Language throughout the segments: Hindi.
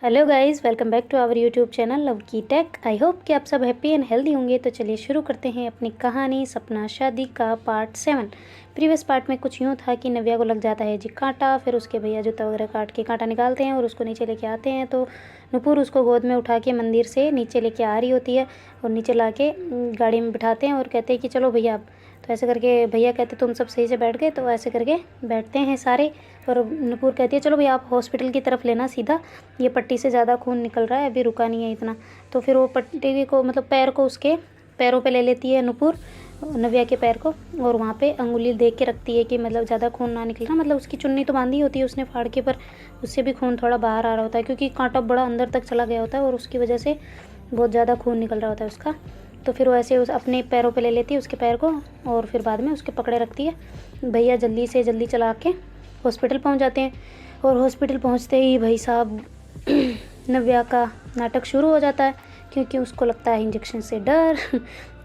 Hello guys, welcome back to our YouTube channel love की टेक। आई होप कि आप सब हैप्पी एंड हेल्दी होंगे। तो चलिए शुरू करते हैं अपनी कहानी सपना शादी का पार्ट 7। प्रीवियस पार्ट में कुछ यूँ था कि नव्या को लग जाता है जी कांटा। फिर उसके भैया जूता वगैरह काट के कांटा निकालते हैं और उसको नीचे लेके आते हैं। तो नुपुर उसको गोद में उठा के मंदिर से नीचे लेके आ रही होती है और नीचे ला के गाड़ी में बिठाते हैं और कहते हैं कि चलो भैया। तो ऐसे करके भैया कहते तुम सब सही से बैठ गए, तो ऐसे करके बैठते हैं सारे। और नुपुर कहती है चलो भैया आप हॉस्पिटल की तरफ लेना सीधा, ये पट्टी से ज़्यादा खून निकल रहा है, अभी रुका नहीं है इतना। तो फिर वो पट्टी को मतलब पैर को उसके पैरों पे ले लेती है नुपुर, नव्या के पैर को, और वहाँ पे अंगुली देख के रखती है कि मतलब ज़्यादा खून ना निकलना। मतलब उसकी चुन्नी तो बांधी होती है उसने फाड़ के, पर उससे भी खून थोड़ा बाहर आ रहा होता है क्योंकि कांटा बड़ा अंदर तक चला गया होता है और उसकी वजह से बहुत ज़्यादा खून निकल रहा होता है उसका। तो फिर वो ऐसे उस अपने पैरों पे ले लेती है उसके पैर को और फिर बाद में उसके पकड़े रखती है। भैया जल्दी से जल्दी चला के हॉस्पिटल पहुंच जाते हैं और हॉस्पिटल पहुंचते ही भाई साहब नव्या का नाटक शुरू हो जाता है क्योंकि उसको लगता है इंजेक्शन से डर।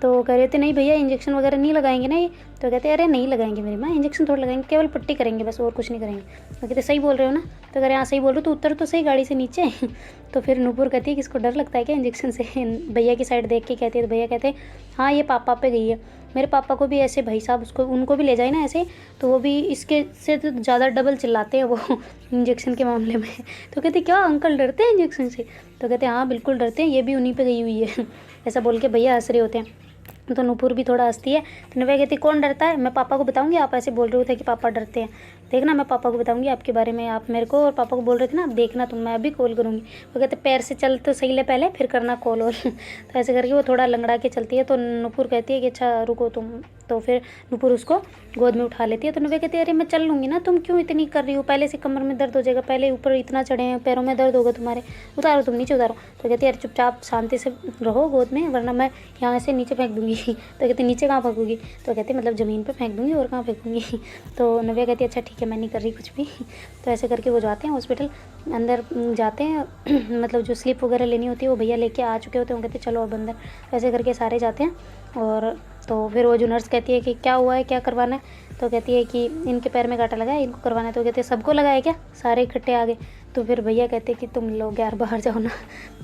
तो वो कह रहे थे नहीं भैया इंजेक्शन वगैरह नहीं लगाएंगे ना ये। तो कहते हैं अरे नहीं लगाएंगे मेरी माँ, इंजेक्शन थोड़ा लगाएंगे, केवल पट्टी करेंगे बस और कुछ नहीं करेंगे। तो कहते सही बोल रहे हो ना। तो कह रहे हाँ सही बोल रहे हो, तो उतर तो सही गाड़ी से नीचे। तो फिर नुपुर कहती है कि इसको डर लगता है क्या इंजेक्शन से। भैया की साइड देख के कहती है, तो भैया कहते हैं हाँ ये पापा पे गई है, मेरे पापा को भी ऐसे भाई साहब उसको उनको भी ले जाए ना ऐसे, तो वो भी इसके से तो ज़्यादा डबल चिल्लाते हैं वो इंजेक्शन के मामले में। तो कहते क्या अंकल डरते हैं इंजेक्शन से। तो कहते हैं हाँ बिल्कुल डरते हैं, ये भी उन्हीं पे गई हुई है। ऐसा बोल के भैया हंस रहे होते हैं। तो नुपुर भी थोड़ा हंसती है। तो नव्या कहती कौन डरता है, मैं पापा को बताऊंगी, आप ऐसे बोल रहे थे कि पापा डरते हैं, देखना मैं पापा को बताऊंगी आपके बारे में, आप मेरे को और पापा को बोल रहे थे ना, आप देखना तुम, मैं अभी कॉल करूँगी। वो कहते पैर से चल तो सही ले पहले, फिर करना कॉल और। तो ऐसे करके वो थोड़ा लंगड़ा के चलती है। तो नुपुर कहती है कि अच्छा रुको तुम। तो फिर नुपुर उसको गोद में उठा लेती है। तो नव्या कहती है अरे मैं चल लूँगी ना, तुम क्यों इतनी कर रही हो, पहले से कमर में दर्द हो जाएगा, पहले ऊपर इतना चढ़े हैं, पैरों में दर्द होगा तुम्हारे, उतारो तुम नीचे उतारो। तो कहती है अरे चुपचाप शांति से रहो गोद में, वरना मैं यहाँ से नीचे फेंक दूँगी। तो कहती नीचे कहाँ फेंकूँगी। तो कहते मतलब ज़मीन पर फेंक दूँगी और कहाँ फेंकूँगी। तो नव्या कहती है अच्छा ठीक है मैं नहीं कर रही कुछ भी। तो ऐसे करके वो जाते हैं हॉस्पिटल, अंदर जाते हैं। मतलब जो स्लिप वगैरह लेनी होती है वो भैया लेके आ चुके होते हैं, वो कहते चलो अब अंदर। ऐसे करके सारे जाते हैं। और तो फिर वो जो नर्स कहती है कि क्या हुआ है, क्या करवाना है। तो कहती है कि इनके पैर में कांटा लगा है, इनको करवाना है। तो कहते हैं सबको लगा है क्या, सारे इकट्ठे आ गए। तो फिर भैया कहते हैं कि तुम लोग यार बाहर जाओ ना।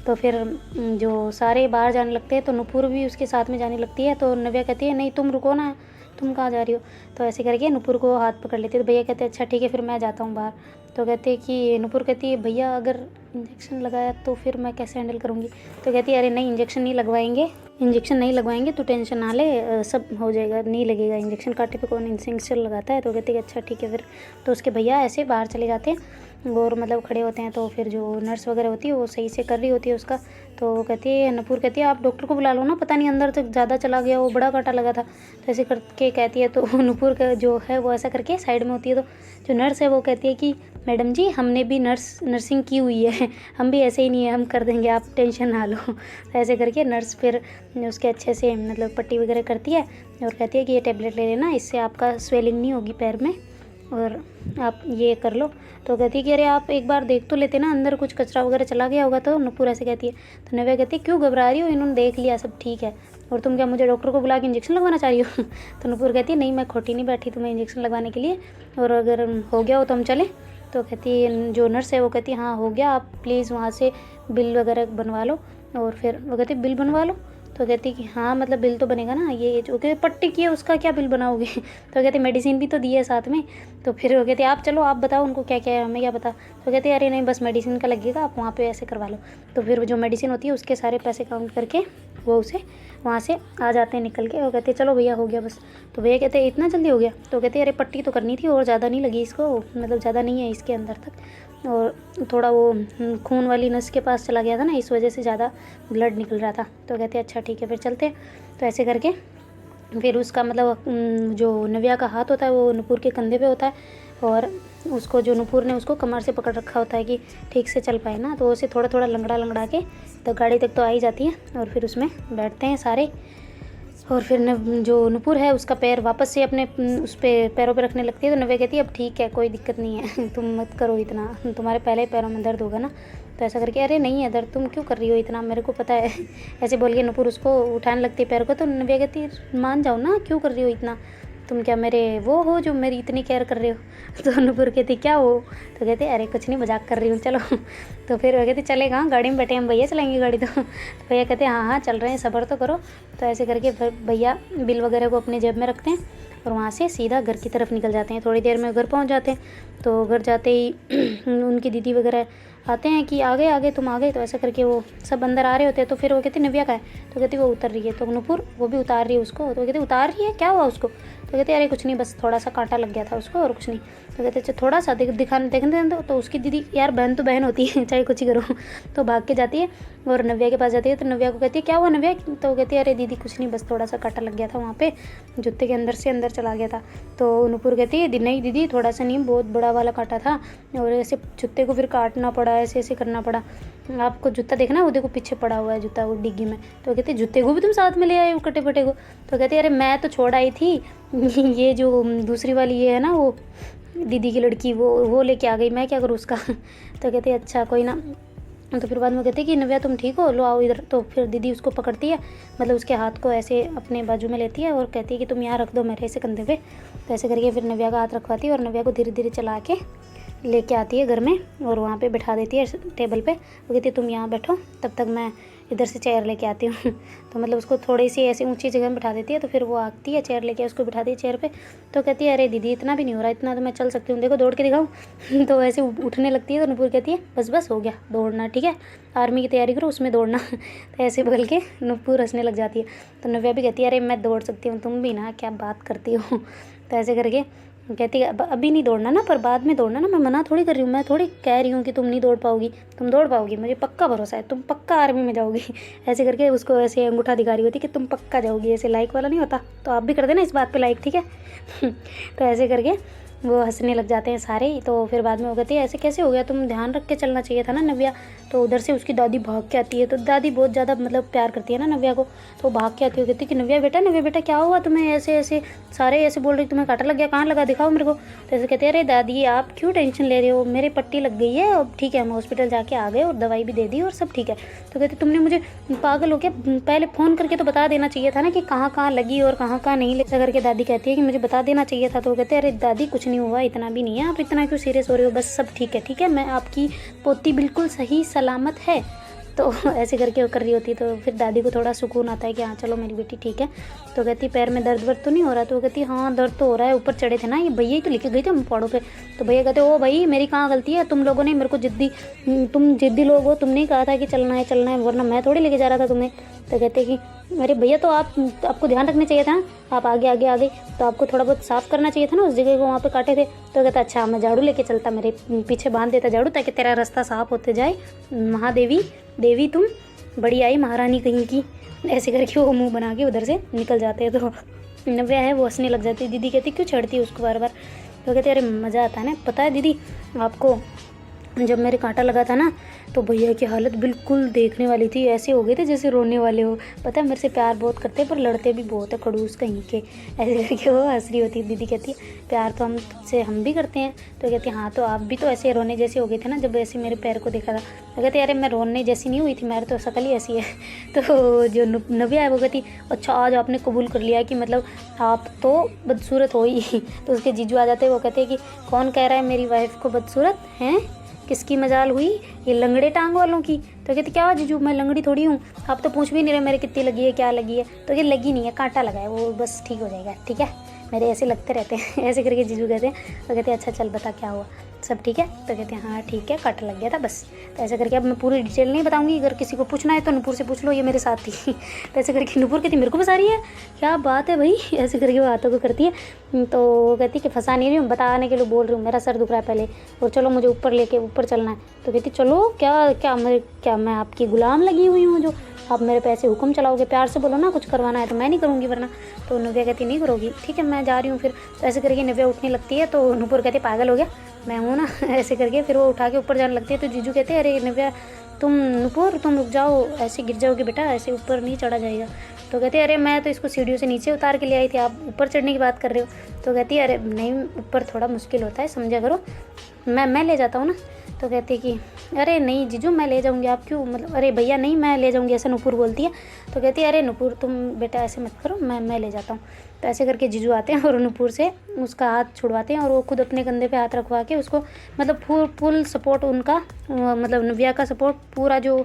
तो फिर जो सारे बाहर जाने लगते हैं तो नुपुर भी उसके साथ में जाने लगती है। तो नव्या कहती है नहीं तुम रुको ना, तुम कहाँ जा रही हो। तो ऐसे करके नुपुर को हाथ पकड़ लेती है। तो भैया कहते हैं अच्छा ठीक है फिर मैं जाता हूँ बाहर। तो कहते हैं कि नुपुर कहती है भैया अगर इंजेक्शन लगाया तो फिर मैं कैसे हैंडल करूँगी। तो कहती है अरे नहीं इंजेक्शन नहीं लगवाएंगे, इंजेक्शन नहीं लगवाएंगे तो टेंशन ना ले, सब हो जाएगा, नहीं लगेगा इंजेक्शन, कांटे पे कौन इंजेक्शन लगाता है। तो कहती है अच्छा ठीक है फिर। तो उसके भैया ऐसे बाहर चले जाते हैं और मतलब खड़े होते हैं। तो फिर जो नर्स वगैरह होती है वो सही से कर रही होती है उसका। तो वो कहती है नुपुर कहती है आप डॉक्टर को बुला लो ना, पता नहीं अंदर तक ज़्यादा चला गया, वो बड़ा कांटा लगा था। तो ऐसे करके कहती है। तो नुपुर का जो है वो ऐसा करके साइड में होती है। तो जो नर्स है वो कहती है कि मैडम जी हमने भी नर्सिंग की हुई है, हम भी ऐसे ही नहीं है, हम कर देंगे, आप टेंशन ना लो। तो ऐसे करके नर्स फिर उसके अच्छे से मतलब पट्टी वगैरह करती है और कहती है कि ये टेबलेट ले लेना, इससे आपका स्वेलिंग नहीं होगी पैर में और आप ये कर लो। तो कहती है कि अरे आप एक बार देख तो लेते ना, अंदर कुछ कचरा वगैरह चला गया होगा। तो नुपुर ऐसे कहती है। तो नव्या कहती है क्यों घबरा रही हो, इन्होंने देख लिया सब ठीक है, और तुम क्या मुझे डॉक्टर को बुला के इंजेक्शन लगवाना चाह रही हो। तो नुपुर कहती है नहीं मैं खोटी नहीं बैठी तुम्हें इंजेक्शन लगवाने के लिए, और अगर हो गया हो तो हम चलें। तो कहती है जो नर्स है वो कहती है हाँ हो गया, आप प्लीज़ वहाँ से बिल वगैरह बनवा लो। और फिर वो कहती बिल बनवा लो। तो कहती कि हाँ मतलब बिल तो बनेगा ना, ये जो कहते पट्टी की है उसका क्या बिल बनाओगे। तो कहते मेडिसिन भी तो दी है साथ में। तो फिर वो कहते आप चलो आप बताओ उनको क्या क्या है, हमें क्या पता। तो कहते अरे नहीं बस मेडिसिन का लगेगा, आप वहाँ पे ऐसे करवा लो। तो फिर जो मेडिसिन होती है उसके सारे पैसे काउंट करके वो उसे वहाँ से आ जाते हैं निकल के। वो कहते चलो भैया हो गया बस। तो भैया कहते इतना जल्दी हो गया। तो कहते अरे पट्टी तो करनी थी और ज़्यादा नहीं लगी इसको, मतलब ज़्यादा नहीं है इसके अंदर तक, और थोड़ा वो खून वाली नस के पास चला गया था ना, इस वजह से ज़्यादा ब्लड निकल रहा था। तो कहते अच्छा ठीक है फिर चलते। तो ऐसे करके फिर उसका मतलब जो नव्या का हाथ होता है वो नुपुर के कंधे पे होता है, और उसको जो नुपुर ने उसको कमर से पकड़ रखा होता है कि ठीक से चल पाए ना। तो उसे थोड़ा थोड़ा लंगड़ा लंगड़ा के तो गाड़ी तक तो आ ही जाती है और फिर उसमें बैठते हैं सारे। और फिर जो नुपुर है उसका पैर वापस से अपने उस पे पैरों पे रखने लगती है। तो नव्या कहती है अब ठीक है कोई दिक्कत नहीं है, तुम मत करो इतना, तुम्हारे पहले पैरों में दर्द होगा ना। तो ऐसा करके अरे नहीं है दर्द, तुम क्यों कर रही हो इतना, मेरे को पता है। ऐसे बोल के नुपुर उसको उठाने लगती है पैर को। तो नव्या कहती है मान जाओ ना, क्यों कर रही हो इतना। तुम क्या मेरे वो हो जो मेरी इतनी केयर कर रहे हो। तो नूपुर कहती क्या हो, तो कहते अरे कुछ नहीं, मजाक कर रही हूँ चलो। तो फिर वो कहती चले कहाँ, गाड़ी में बैठे हम, भैया चलाएंगे गाड़ी। तो भैया कहते हाँ हाँ चल रहे हैं, सब्र तो करो। तो ऐसे करके फिर भैया बिल वगैरह को अपने जेब में रखते हैं और वहाँ से सीधा घर की तरफ निकल जाते हैं। थोड़ी देर में घर पहुँच जाते हैं। तो घर जाते ही उनकी दीदी वगैरह आते हैं कि आ गए तुम आ गए। तो ऐसा करके वो सब अंदर आ रहे होते हैं। तो फिर वो कहती नव्या का है, तो कहती वो उतर रही है। तो नूपुर वो भी उतार रही है उसको। तो कहती उतार रही है, क्या हुआ उसको। तो कहते अरे कुछ नहीं, बस थोड़ा सा कांटा लग गया था उसको और कुछ नहीं। तो कहते अच्छा थोड़ा सा देखने दो। तो उसकी दीदी, यार बहन तो बहन होती है चाहे कुछ ही करो, तो भाग के जाती है और नव्या के पास जाती है। तो नव्या को कहती है क्या हुआ नव्या। तो कहती है अरे दीदी कुछ नहीं, बस थोड़ा सा कांटा लग गया था वहाँ पे, जूते के अंदर से अंदर चला गया था। तो नूपुर कहती है नहीं दीदी थोड़ा सा नहीं, बहुत बड़ा वाला कांटा था और ऐसे जूते को फिर काटना पड़ा, ऐसे ऐसे करना पड़ा। आपको जूता देखना, वो देखो पीछे पड़ा हुआ है जूता वो डिग्गी में। तो कहती जूते को भी तुम साथ में ले आए हो कटे फटे को। तो कहती है अरे मैं तो छोड़ आई थी, ये जो दूसरी वाली ये है ना वो दीदी की लड़की, वो लेके आ गई, मैं क्या करूँ उसका। तो कहती है अच्छा कोई ना। तो फिर बाद में कहती है कि नव्या तुम ठीक हो, लो आओ इधर। तो फिर दीदी उसको पकड़ती है, मतलब उसके हाथ को ऐसे अपने बाजू में लेती है और कहती है कि तुम यहाँ रख दो मेरे ऐसे कंधे पे। तो ऐसे करके फिर नव्या का हाथ रखवाती है और नव्या को धीरे धीरे चला के लेके आती है घर में और वहाँ पे बैठा देती है टेबल पे। वो कहती है तुम यहाँ बैठो, तब तक मैं इधर से चेयर लेके आती हूँ। तो मतलब उसको थोड़ी सी ऐसी ऊंची जगह में बैठा देती है। तो फिर वो आती है चेयर लेके, उसको बिठाती है चेयर पे। तो कहती है अरे दीदी इतना भी नहीं हो रहा, इतना तो मैं चल सकती हूँ, देखो दौड़ के दिखाऊँ। तो ऐसे उठने लगती है। तो नूपुर कहती है बस बस हो गया दौड़ना, ठीक है आर्मी की तैयारी करो उसमें दौड़ना। तो ऐसे बोल के नूपुर हंसने लग जाती है। तो नव्या भी कहती है अरे मैं दौड़ सकती हूँ, तुम भी ना क्या बात करती हो। तो ऐसे करके कहती है अभी नहीं दौड़ना ना, पर बाद में दौड़ना ना, मैं मना थोड़ी कर रही हूँ, मैं थोड़ी कह रही हूँ कि तुम नहीं दौड़ पाओगी, तुम दौड़ पाओगी, मुझे पक्का भरोसा है, तुम पक्का आर्मी में जाओगी। ऐसे करके उसको ऐसे अंगूठा दिखा रही होती कि तुम पक्का जाओगी, ऐसे लाइक वाला नहीं होता, तो आप भी कर देना इस बात पे लाइक, ठीक है। तो ऐसे करके वो हंसने लग जाते हैं सारे। तो फिर बाद में वो कहती है ऐसे कैसे हो गया, तुम ध्यान रख के चलना चाहिए था ना नव्या। तो उधर से उसकी दादी भाग के आती है। तो दादी बहुत ज़्यादा मतलब प्यार करती है ना नव्या को। तो भाग के आती है, कहती है कि नव्या बेटा क्या हुआ तुम्हें, ऐसे ऐसे सारे ऐसे बोल रही तुम्हें कांटा लग गया, कहाँ लगा दिखाओ मेरे को। तो ऐसे कहते हैं अरे दादी आप क्यों टेंशन ले रहे हो, मेरी पट्टी लग गई है, अब ठीक है हम हॉस्पिटल जाके आ गए और दवाई भी दे दी और सब ठीक है। तो कहते तुमने मुझे पागल हो क्या, पहले फ़ोन करके तो बता देना चाहिए था ना कि कहाँ कहाँ लगी और कहाँ कहाँ नहीं। ऐसा करके दादी कहती है कि मुझे बता देना चाहिए था। तो कहते हैं अरे दादी कुछ नहीं हुआ, इतना भी नहीं है, आप इतना क्यों सीरियस हो रहे हो, बस सब ठीक है मैं आपकी पोती बिल्कुल सही सलामत है। तो ऐसे करके वो कर रही होती है। तो फिर दादी को थोड़ा सुकून आता है कि हाँ चलो मेरी बेटी ठीक है। तो कहती पैर में दर्द वर्द तो नहीं हो रहा। तो वो कहती हाँ दर्द तो हो रहा है, ऊपर चढ़े थे ना ये भैया ही तो लेके गए थे हम पहाड़ों पे। तो भैया कहते ओ भाई मेरी कहाँ गलती है, तुम लोगों ने मेरे को तुम जिद्दी लोग हो, तुमने ही कहा था कि चलना है वरना मैं थोड़ी लेके जा रहा था तुम्हें। तो कहते कि अरे भैया तो आपको ध्यान रखना चाहिए था, आप आगे आगे आ गई तो आपको थोड़ा बहुत साफ़ करना चाहिए था ना उस जगह को, वहाँ पे काटे थे। तो कहता अच्छा मैं झाड़ू लेके चलता, मेरे पीछे बांध देता झाड़ू ताकि तेरा रास्ता साफ होते जाए। महादेवी देवी तुम बड़ी आई महारानी कहीं की। ऐसे करके वो मुंह बना के उधर से निकल जाते हैं। तो नव्या है वो हंसने लग जाती है। दीदी कहती क्यों छेड़ती है उसको बार बार। तो कहते अरे मज़ा आता है ना, पता है दीदी आपको जब मेरे कांटा लगा था ना तो भैया की हालत बिल्कुल देखने वाली थी, ऐसे हो गए थे जैसे रोने वाले हो। पता है मेरे से प्यार बहुत करते हैं पर लड़ते भी बहुत है खड़ूस कहीं के। ऐसे करके वो हंस रही होती है। दीदी कहती है प्यार तो हम भी करते हैं। तो कहती है हाँ तो आप भी तो ऐसे रोने जैसे हो गए थे ना जब ऐसे मेरे पैर को देखा था। तो कहती अरे मैं रोने जैसी नहीं हुई थी, मेरी तो शक्ल ही ऐसी है। तो जो नव्या है वो कहती अच्छा आज आपने कबूल कर लिया कि मतलब आप तो बदसूरत हो ही। तो उसके जीजू आ जाते हैं, वो कहते हैं कि कौन कह रहा है मेरी वाइफ को बदसूरत हैं, किसकी मजाल हुई, ये लंगड़े टांग वालों की। तो कहती क्या जीजू मैं लंगड़ी थोड़ी हूँ, आप तो पूछ भी नहीं रहे मेरे कितनी लगी है क्या लगी है। तो ये लगी नहीं है कांटा लगा है, वो बस ठीक हो जाएगा, ठीक है मेरे ऐसे लगते रहते हैं। ऐसे करके जीजू कहते हैं। तो कहते हैं अच्छा चल बता क्या हुआ, सब ठीक है। तो कहते हैं हाँ ठीक है कांटा लग गया था बस। तो ऐसे करके अब मैं पूरी डिटेल नहीं बताऊंगी, अगर किसी को पूछना है तो नूपुर से पूछ लो, ये मेरे साथ थी। तो ऐसे करके नूपुर कहती मेरे को फंसा रही है, क्या बात है भाई। ऐसे करके वो हाथों को करती है। तो कहती कि फंसा नहीं रही हूँ, बताने के लिए बोल रही हूँ, मेरा सर दुख रहा है पहले और चलो मुझे ऊपर चलना है। तो कहती चलो क्या मैं आपकी गुलाम लगी हुई हूँ जो आप मेरे पे ऐसे हुक्म चलाओगे, प्यार से बोलो ना कुछ करवाना है तो मैं नहीं करूँगी वरना। तो नव्या कहती नहीं करोगी, ठीक है मैं जा रही हूँ फिर। तो ऐसे करके नव्या उठने लगती है। तो नूपुर कहती पागल हो गया मैं हूँ ना। ऐसे करके फिर वो उठा के ऊपर जाने लगती है। तो जीजू कहते हैं अरे नव्या नूपुर तुम रुक जाओ, ऐसे गिर जाओगे बेटा, ऐसे ऊपर नहीं चढ़ा जाएगा। तो कहती है अरे मैं तो इसको सीढ़ियों से नीचे उतार के ले आई थी, आप ऊपर चढ़ने की बात कर रहे हो। तो कहती है अरे नहीं ऊपर थोड़ा मुश्किल होता है समझा करो, मैं ले जाता हूँ ना। तो कहती है कि अरे नहीं जीजू मैं ले जाऊँगी, आप क्यों, मतलब अरे भैया नहीं मैं ले जाऊँगी, ऐसे नुपुर बोलती है। तो कहती है अरे नुपुर तुम बेटा ऐसे मत करो, मैं ले जाता हूँ। तो ऐसे करके जीजू आते हैं और नुपुर से उसका हाथ छुड़वाते हैं और वो खुद अपने कंधे पे हाथ रखवा के उसको, मतलब फुल सपोर्ट उनका, मतलब नव्या का सपोर्ट पूरा जो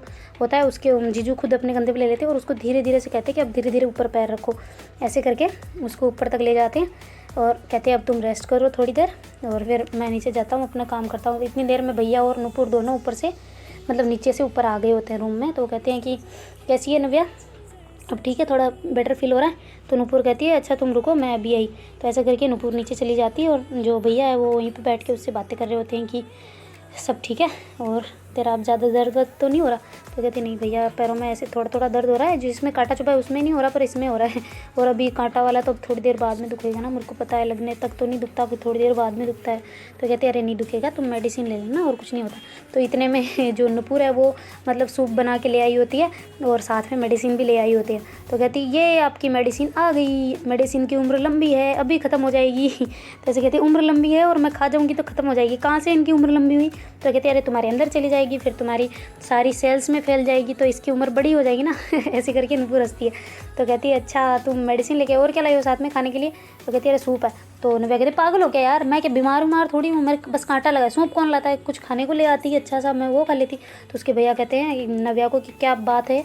होता है उसके जीजू खुद अपने कंधे पे ले लेते हैं और उसको धीरे धीरे से कहते हैं कि अब धीरे धीरे ऊपर पैर रखो। ऐसे करके उसको ऊपर तक ले जाते हैं और कहते हैं अब तुम रेस्ट करो थोड़ी देर, और फिर मैं नीचे जाता हूँ अपना काम करता हूँ। इतनी देर में भैया और नुपुर दोनों ऊपर से, मतलब नीचे से ऊपर आ गए होते हैं रूम में। तो कहते हैं कि कैसी है नव्या, अब ठीक है, थोड़ा बेटर फील हो रहा है। तो नुपुर कहती है अच्छा तुम रुको मैं अभी आई। तो ऐसा करके नुपुर नीचे चली जाती है और जो भैया है वो वहीं पे बैठ के उससे बातें कर रहे होते हैं कि सब ठीक है और तेरा अब ज़्यादा दर्द तो नहीं हो रहा। तो कहती नहीं भैया पैरों में ऐसे थोड़ा थोड़ा दर्द हो रहा है, जिसमें कांटा चुभा है उसमें नहीं हो रहा पर इसमें हो रहा है, और अभी कांटा वाला तो थोड़ी देर बाद में दुखेगा ना, मेरे को पता है, लगने तक तो नहीं दुखता, फिर थोड़ी देर बाद में दुखता है। तो कहते अरे नहीं दुखेगा, तुम मेडिसिन ले लेना और कुछ नहीं होता। तो इतने में जो नुपुर है वो मतलब सूप बना के ले आई होती है और साथ में मेडिसिन भी ले आई होती है। तो कहती ये आपकी मेडिसिन आ गई, मेडिसिन की उम्र लंबी है, अभी ख़त्म हो जाएगी। तो ऐसे कहती उम्र लंबी है और मैं खा जाऊँगी तो ख़त्म हो जाएगी, कहाँ से इनकी उम्र लंबी हुई। तो कहती अरे तुम्हारे अंदर चली जाएगी, फिर तुम्हारी सारी सेल्स में फैल जाएगी तो इसकी उम्र बड़ी हो जाएगी ना। ऐसे करके नुपुर हंसती है। तो कहती है अच्छा तुम मेडिसिन लेके और क्या लाई हो साथ में खाने के लिए। तो कहती है अरे सूप है। तो नव्या कहती पागल हो क्या यार, मैं क्या बीमार थोड़ी हूँ, मेरे बस कांटा लगा, सूप कौन लाता है, कुछ खाने को ले आती है अच्छा सा, मैं वो खा लेती। तो उसके भैया कहते हैं नव्या को कि क्या बात है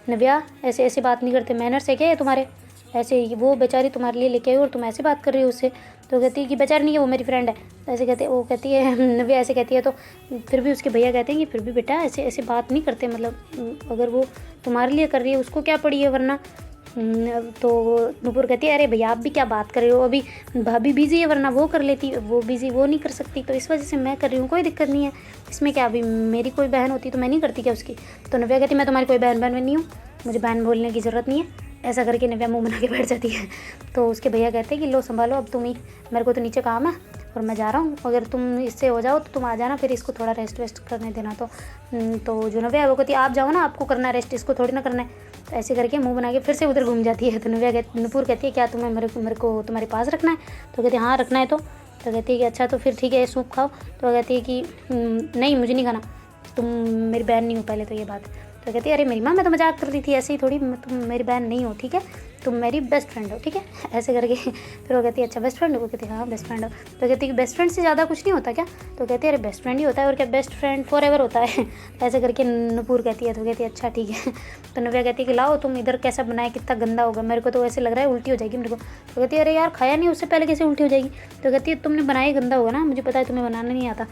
नव्या, ऐसे ऐसे बात नहीं करते, मैनर्स है क्या है तुम्हारे, ऐसे वो बेचारी तुम्हारे लिए लेके आई और तुम ऐसे बात कर रही हो उससे। तो कहती है कि बेचारी नहीं है वो मेरी फ्रेंड है। ऐसे कहते वो कहती है नव्या ऐसे कहती है। तो फिर भी उसके भैया कहते हैं कि फिर भी बेटा ऐसे ऐसे बात नहीं करते, मतलब अगर वो तुम्हारे लिए कर रही है उसको क्या पड़ी है वरना। तो नुपुर कहती है अरे भैया आप भी क्या बात कर रहे हो, अभी भाभी बिजी है वरना वो कर लेती, वो बिजी वो नहीं कर सकती तो इस वजह से मैं कर रही हूँ, कोई दिक्कत नहीं है इसमें क्या, अभी मेरी कोई बहन होती तो मैं नहीं करती क्या उसकी। तो नव्या कहती मैं तुम्हारी कोई बहन नहीं हूँ, मुझे बहन बोलने की ज़रूरत नहीं है। ऐसा करके नव्या मुंह बना के बैठ जाती है। तो उसके भैया कहते हैं कि लो संभालो अब तुम ही, मेरे को तो नीचे काम है और मैं जा रहा हूँ, अगर तुम इससे हो जाओ तो तुम आ जाना, फिर इसको थोड़ा रेस्ट वेस्ट करने देना। तो जो नव्या है वो कहती है आप जाओ ना, आपको करना है रेस्ट, इसको थोड़ी ना करना है। तो ऐसे करके मुंह बना के फिर से उधर घूम जाती है। तो नुपुर कहती है क्या तुम्हें मेरे को तुम्हारे पास रखना है। तो कहती है हाँ रखना है। तो कहती है कि अच्छा तो फिर ठीक है सूप खाओ। तो कहती है कि नहीं मुझे नहीं खाना, तुम मेरी बहन नहीं हो पहले तो ये बात। तो कहती है अरे मेरी माँ मैं तो मजाक कर रही थी, ऐसे ही थोड़ी, तुम मेरी बहन नहीं हो ठीक है, तुम मेरी बेस्ट फ्रेंड हो ठीक है। ऐसे करके फिर वो कहती है अच्छा बेस्ट फ्रेंड हो, वो कहती है हाँ बेस्ट फ्रेंड हो। तो कहती है कि बेस्ट फ्रेंड से ज़्यादा कुछ नहीं होता क्या। तो कहती है अरे बेस्ट फ्रेंड ही होता है और क्या बेस्ट फ्रेंड फॉर एवर होता है। ऐसे करके नुपुर कहती है। तो कहती है अच्छा ठीक है। तो नव्या कहती है कि लाओ तुम इधर कैसा बनाए, कितना गंदा होगा, मेरे को तो ऐसे लग रहा है उल्टी हो जाएगी मेरे को। तो कहती है अरे यार खाया नहीं उससे पहले कैसे उल्टी हो जाएगी। तो कहती है तुमने बनाया गंदा होगा ना, मुझे पता है तुम्हें बनाना नहीं आता।